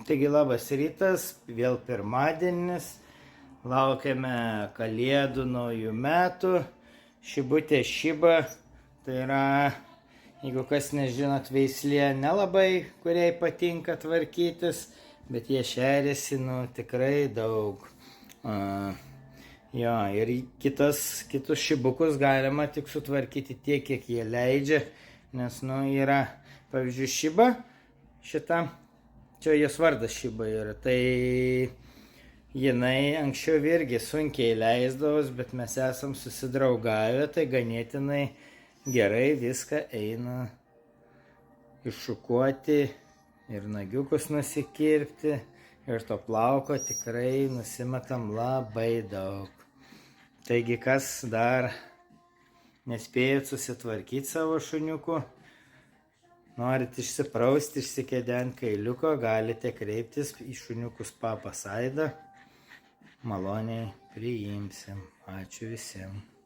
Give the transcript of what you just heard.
Taigi labas rytas, vėl pirmadienis, laukiame kalėdų naujų metų, šibutė šiba, tai yra, jeigu kas nežinot, veislė nelabai, kuriai patinka tvarkytis, bet jie šeriasi, tikrai daug. Jo, ir kitus šibukus galima tik sutvarkyti tiek, kiek jie leidžia, nes, yra, pavyzdžiui, šiba, šita. Čia jos vardas šiba yra, tai jinai anksčiau irgi sunkiai leisdavos, bet mes esam susidraugavę, tai ganėtinai gerai viską eina iššukuoti ir nagiukus nusikirpti ir to plauko tikrai nusimetam labai daug. Taigi kas dar nespėjot susitvarkyti savo šuniukų, norit išsiprausti, išsikedent kailiuko, galite kreiptis į šuniukų spa pas Aidą. Maloniai priimsim. Ačiū visiems.